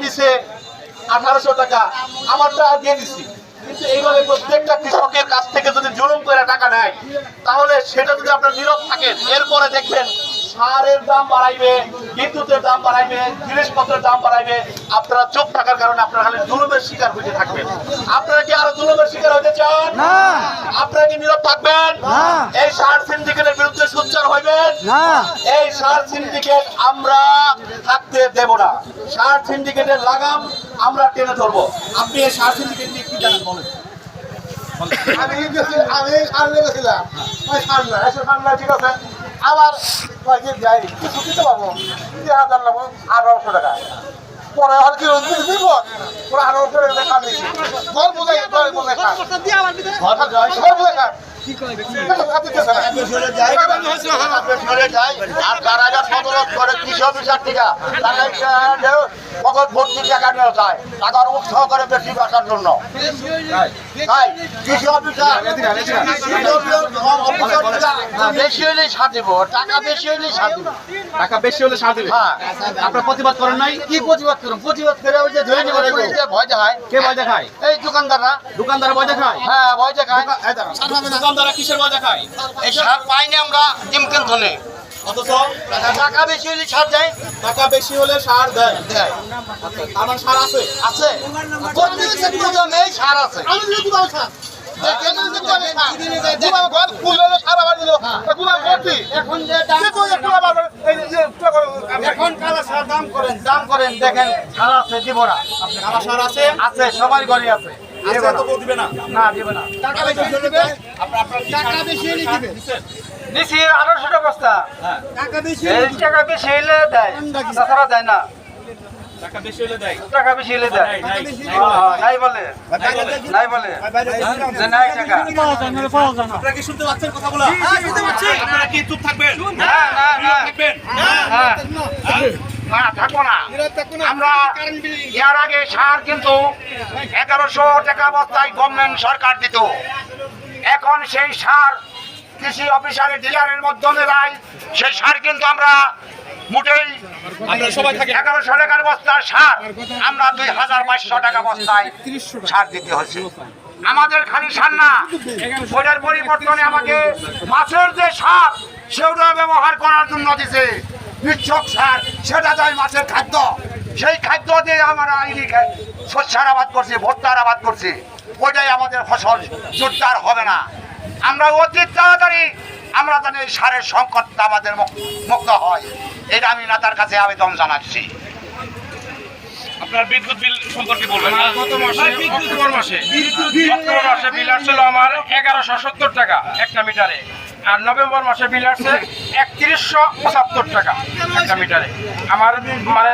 নিছে 1800 টাকা, আমারটা দিয়ে দিছি। কিন্তু এইভাবে প্রত্যেকটা কৃষকের কাছ থেকে যদি জুলুম করে টাকা নেয়, তাহলে সেটা যদি আপনার নীরব থাকেন, এরপরে দেখবেন সারের দাম বাড়াইবে, বিদ্যুতের দাম বাড়াইবে, জিনিসপত্রের দাম বাড়াইবে, আপনারা চুপ থাকার কারণে আপনারা খালি জুলুমের শিকার হতে থাকবেন। আপনারা কি আরো জুলুমের শিকার হতে চান? না। আপনারা কি নীরব থাকবেন? না। এই সার সিন্ডিকেটের বিরুদ্ধে সোচ্চার হইবেন না। এই সার সিন্ডিকেট আমরা থাকতে দেব না। সার সিন্ডিকেটের লাগাম আমরা টেনে ধরবো। আপনি এই সার সিন্ডিকেট নিয়ে কি জানেন বলেন? আমি সার লেগেছিলাম, ওই সার না, এসে সার না, ঠিক আছে। আবার যাই কিছু দিতে পারবো, 3000 নেবো 1800 টাকা। পরে আর কি দিব, ওরা 1800 টাকা খান দিচ্ছি। ঘর বোঝাই খান, ঘর বোঝাই খান। আর তারা যা সদরত করে কৃষি অফিসার থেকে তারা পকেট ভর্তি টাকা নিয়ে যায় টাকার উৎসাহ করে বেশি বাঁচার জন্য। তাই কৃষি অফিসার বেশি হলেই ছাড় দিব, টাকা বেশি হলেই ছাড় দিব। টাকা বেশি হলে সার দিবে। হ্যাঁ, আপনারা প্রতিবাদ করেন নাই? কি প্রতিবাদ করুন? প্রতিবাদ করে ওই যে ধরে নিয়ে ভয় দেখায়। কে ভয় দেখায়? এই দোকানদাররা। দোকানদার ভয় দেখায়? হ্যাঁ, ভয় দেখায়। দোকানদাররা কিসের ভয় দেখায়? এই সার পাইনি আমরা ডিমকেন ধনে, অথচ টাকা বেশি হলে ছাড় দেয়। টাকা বেশি হলে সার দেয়। দেয়। আমার সার আছে। আছে প্রত্যেক গুদামেই সার আছে। আমি দিলে গুদাম খান, এখন যে এখন কালা সার দাম করেন দেখেন সার আছে দিব না। আমার সার আছে। আছে, সবার ঘরে আছে। আছে তো বউ দিবে না। না দিবে না। টাকা বেশি হলে দিবে, টাকা বেশি হলে দিবে। দিছি 1800 বস্তা। টাকা বেশি এই টাকা বেশি হলে দেয়, তাছাড়া দেয় না। টাকা বেশি হলে দেয়। টাকা বেশি হলে দেয়। নাই, নাই, নাই বলে, নাই বলে যে নাই টাকা। আপনারা কি শুনতে পাচ্ছেন কথাগুলো? আপনারা কি চুপ থাকবেন? না না না থাকবেন? হ্যাঁ। না থাকবো না। আমরা এর আগে সার কিন্তু 1100 টাকা বস্তায় গভর্নমেন্ট সরকার দিত। এখন সেই সার কৃষি অফিসারের ডিলারের মাধ্যমে দেয়। সেই সার কিন্তু আমরা মোটেই আপনারা সবাই থাকেন। 1100 টাকার বস্তার সার আমরা 2500 টাকা বস্তায় সার দিতে হচ্ছে। আমাদের খালি সার না, ওটার পরিবর্তনে আমাকে মাছের যে সার সেটা ব্যবহার করার জন্য দিছে নিচ্ছক সার, সেটা যায় মাছের খাদ্য। সেই খাদ্য দিয়ে আমরা শস্যের আবাদ করছি, ভুট্টার আবাদ করছি। ওইটাই আমাদের ফসল জোরদার হবে না। আমরা অতি তাড়াতাড়ি আমরা জানি এই সারের সংকট আমাদের মুক্ত হয়। এটা আমি নেতার কাছে আবেদন জানাচ্ছি। আপনার বিদ্যুৎ বিল সম্পর্কে বলবেন। গত মাসে অক্টোবর মাসে বিল আসছিল আমার 1170 টাকা একটা মিটারে, আর নভেম্বর মাসে বিল আসছে 3175 টাকা একটা মিটারে। আমার মানে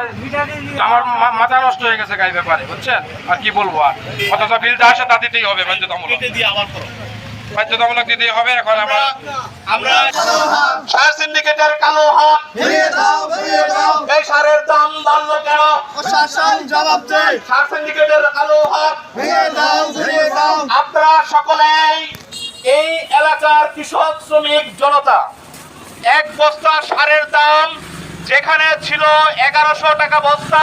আমার মাথা নষ্ট হয়ে গেছে গাই ব্যাপারে, বুঝছেন? আর কি বলবো, আর অথচ বিল যা আসে তা দিতেই হবে, বাধ্যতামূলক বাধ্যতামূলক দিতেই হবে। এখন আমরা সার সিন্ডিকেটের কালো হাত, এই সারের দাম বাড়লো কেন? প্রশাসন জবাব দেয়, সার সিন্ডিকেটের কালো হাত, আপনারা সকলেই এই এলাকার কৃষক শ্রমিক জনতা, এক বস্তা সারের দাম যেখানে ছিল 1100 টাকা বস্তা,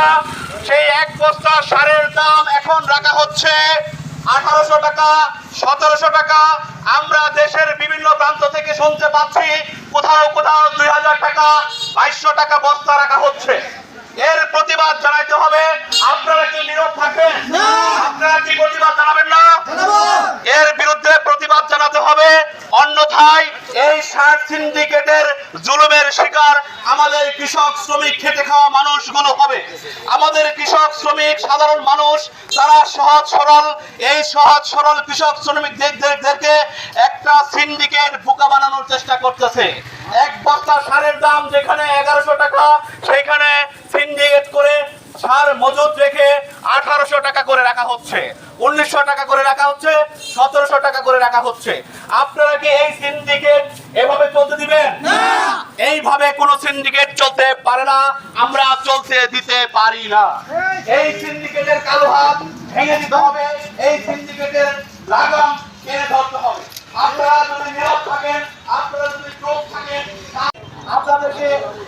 সেই এক বস্তা সারের দাম এখন রাখা হচ্ছে 1800 টাকা, 1700 টাকা। আমরা দেশের বিভিন্ন প্রান্ত থেকে শুনতে পাচ্ছি কোথাও কোথাও 2000 টাকা, 2200 টাকা বস্তা রাখা হচ্ছে। এর প্রতিবাদ জানাইতে হবে। আপনারা কি নীরব থাকবেন? আপনারা কি প্রতিবাদ জানাবেন না? এর বিরুদ্ধে প্রতিবাদ জানাতে হবে, অন্যথায় এই সার সিন্ডিকেটের জুলুমের শিকার আমাদের কৃষক শ্রমিক খেটে খাওয়া মানুষগুলো হবে। আমাদের কৃষক শ্রমিক সাধারণ মানুষ তারা সহজ সরল, এই সহজ সরল কৃষক শ্রমিকদেরকে একটা সিন্ডিকেট বোকা বানানোর চেষ্টা করতেছে। এক বস্তা সারের দাম যেখানে 1100 টাকা, সেখানে সিন্ডিকেট করে সার মজুত রেখে 1800 টাকা করে রাখা হচ্ছে, 1900 টাকা করে রাখা হচ্ছে, 1700 টাকা করে রাখা হচ্ছে। আপনারা কি এই সিন্ডিকেট এভাবে চলতে দিবেন? এইভাবে কোনো সিন্ডিকেট চলতে পারে না, আমরা চলতে দিতে পারি না। এই সিন্ডিকেটের কালো হাত ভেঙে দিতে হবে, এই সিন্ডিকেটের লাগাম টেনে ধরতে হবে। আপনারা যদি নীরব থাকেন, আপনারা যদি চোখ থাকেন, আপনাদেরকে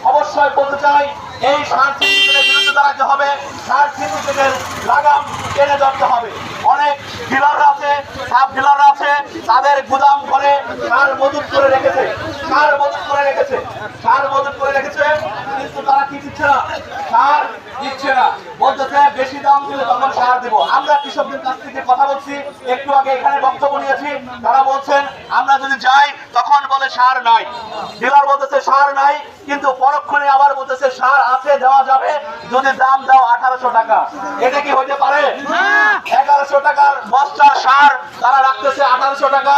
অবশ্যই বলতে চাই এই সার সিন্ডিকেটের বিরুদ্ধে দাঁড়াতে হবে, সার সিন্ডিকেটের লাগাম টেনে ধরতে হবে। অনেক ডিলাররা আছে, সাব ডিলাররা আছে, তাদের গুদাম করে সার মজুত করে রেখেছে, সার মজুত করে রেখেছে, সার মজুত করে রেখেছে, কিন্তু তারা কি দিচ্ছে না, সার দিচ্ছে না, বলতেছে বেশি দাম দিলে তখন সার দিব। আমরা কৃষকদের কাছ থেকে কথা বলছি, একটু আগে এখানে বক্তব্য নিয়েছি, তারা বলছেন আমরা যদি যাই তখন বলে সার নাই, ডিলার বলতেছে সার নাই, কিন্তু পরক্ষণে আবার বলতেছে সার আছে, দেওয়া যাবে যদি দাম দাও 1800 টাকা। এটা কি হইতে পারে? 1100 টাকার বস্তার সার তারা রাখতেছে 1800 টাকা।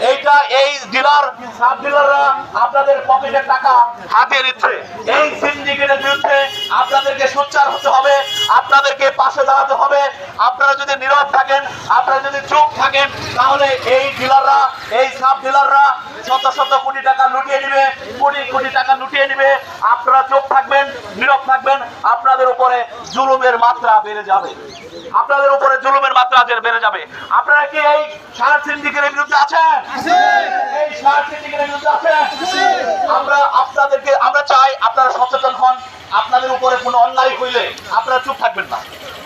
এইটা এই ডিলার সাব ডিলাররা আপনাদের পকেটের টাকা হাতে নিচ্ছে। এই সিন্ডিকেটের বিরুদ্ধে আপনাদেরকে সোচ্চার হতে হবে, আপনাদেরকে পাশে দাঁড়াতে হবে। আপনারা যদি নীরব থাকেন, আপনারা যদি চুপ থাকেন, তাহলে এই ডিলাররা, এই সাব ডিলাররা শত শত কোটি টাকা লুটিয়ে নিবে, কোটি কোটি টাকা লুটিয়ে নিবে। আপনারা চুপ থাকবেন, নীরব থাকবেন, আপনাদের উপরে জুলুমের মাত্রা বেড়ে যাবে, আপনাদের উপরে জুলুমের মাত্রা বেড়ে যাবে। আপনারা কি এই সার সিন্ডিকেটের বিরুদ্ধে আছেন? এই সার সিন্ডিকেটের বিরুদ্ধে আছেন? আমরা চাই আপনারা সচেতন হন। আপনাদের উপরে কোনো অন্যায় হইলে আপনারা চুপ থাকবেন না,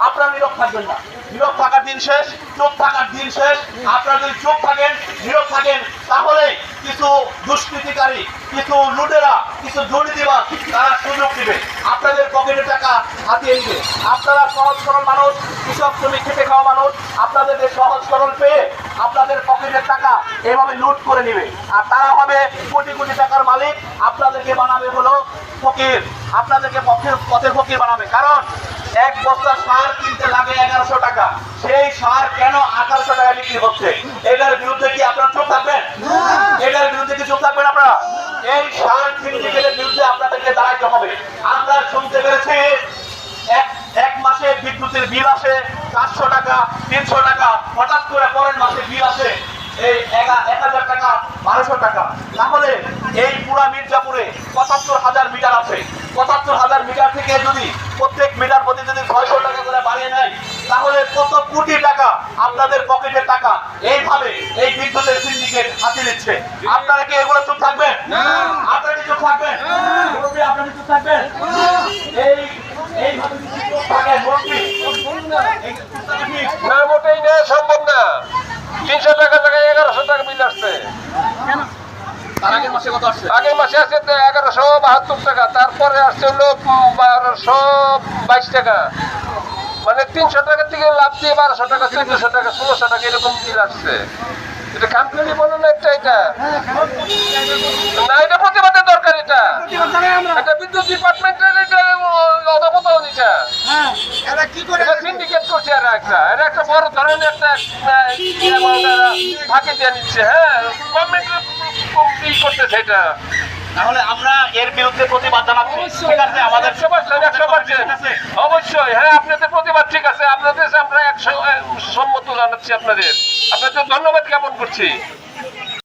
আপনারা নীরব থাকবেন না। নীরব থাকার দিন শেষ, চুপ থাকার দিন শেষ। আপনারা যদি চুপ থাকেন, নীরব থাকেন, তাহলে কিছু দুষ্কৃতিকারী, কিছু লুটেরা, কিছু দুর্নীতিবাদ তারা সুযোগ দিবে, আপনাদের পকেটের টাকা হাতিয়ে নিবে। আপনারা সহজ সরল মানুষ, কৃষক শ্রমিক খেটে খাওয়া মানুষ, আপনাদেরকে সহজ সরল পেয়ে আপনাদের পকেটের টাকা এভাবে লুট করে নিবে, আর তারা হবে কোটি কোটি টাকার মালিক। আপনাদেরকে বানাবে হলো ফকির, আপনাদেরকে পথের ফকির বানাবে। কারণ এক বস্তা সার কিনতে লাগে 1100 টাকা, সেই সার কেন 1800 টাকা বিক্রি হচ্ছে? এটার বিরুদ্ধে কি আপনারা চুপ থাকবেন? এটার বিরুদ্ধে কি চুপ থাকবেন আপনারা? এই সার সিন্ডিকেটের বিরুদ্ধে আপনাদেরকে দাঁড়াইতে হবে। আমরা শুনতে পেরেছি এক মাসে বিদ্যুতের বিল আসে 400 টাকা, 300 টাকা, হঠাৎ করে পরের মাসে বিল আসে এই 1000 টাকা, 1200 টাকা। তাহলে এই পুরা মির্জাপুরে ৭৫,০০০ মিটার আছে, ৭৫,০০০ মিটার থেকে যদি প্রত্যেক মিটার প্রতি যদি ৬০০ টাকা করে বাড়িয়ে নেয়, তাহলে কত কোটি টাকা আপনাদের পকেটের টাকা এইভাবে এই বিদ্যুতের সিন্ডিকেট হাতে নিচ্ছে। আপনারা কি এগুলো চুপ থাকবেন? আপনারা কি চুপ থাকবেন? আপনারা কি চুপ থাকবেন? এইভাবে যদি চুপ থাকেন, না, মোটেই না, সম্ভব না। 300 টাকা জায়গায় 1100 টাকা বিল আসছে। আগের মাসে কত আসছে? আগের মাসে আছে 1172 টাকা, তারপরে আসছে হলো 1222 টাকা। মানে 300 টাকা থেকে লাভ দিয়ে 1200 টাকা, 1400 টাকা, 1600 টাকা এরকম বিল আসছে। এটা কাম্পানি বলো না, একটা এটা না, এটা প্রতিবাদের দরকার। এটা বিদ্যুৎ ডিপার্টমেন্টের এটা অধপতন। এটা এটা সিন্ডিকেট করছে, এরা একটা বড় ধরনের একটা ফাঁকি দিয়ে নিচ্ছে। হ্যাঁ, গভর্নমেন্টের করতেছে এটা। তাহলে আমরা এর বিরুদ্ধে প্রতিবাদ জানাচ্ছি। ঠিক আছে, আমাদের 100%। অবশ্যই, হ্যাঁ, আপনাদের প্রতিবাদ ঠিক আছে, আপনাদের আমরা 100 সম্মত জানাচ্ছি। আপনাদের ধন্যবাদ জ্ঞাপন করছি।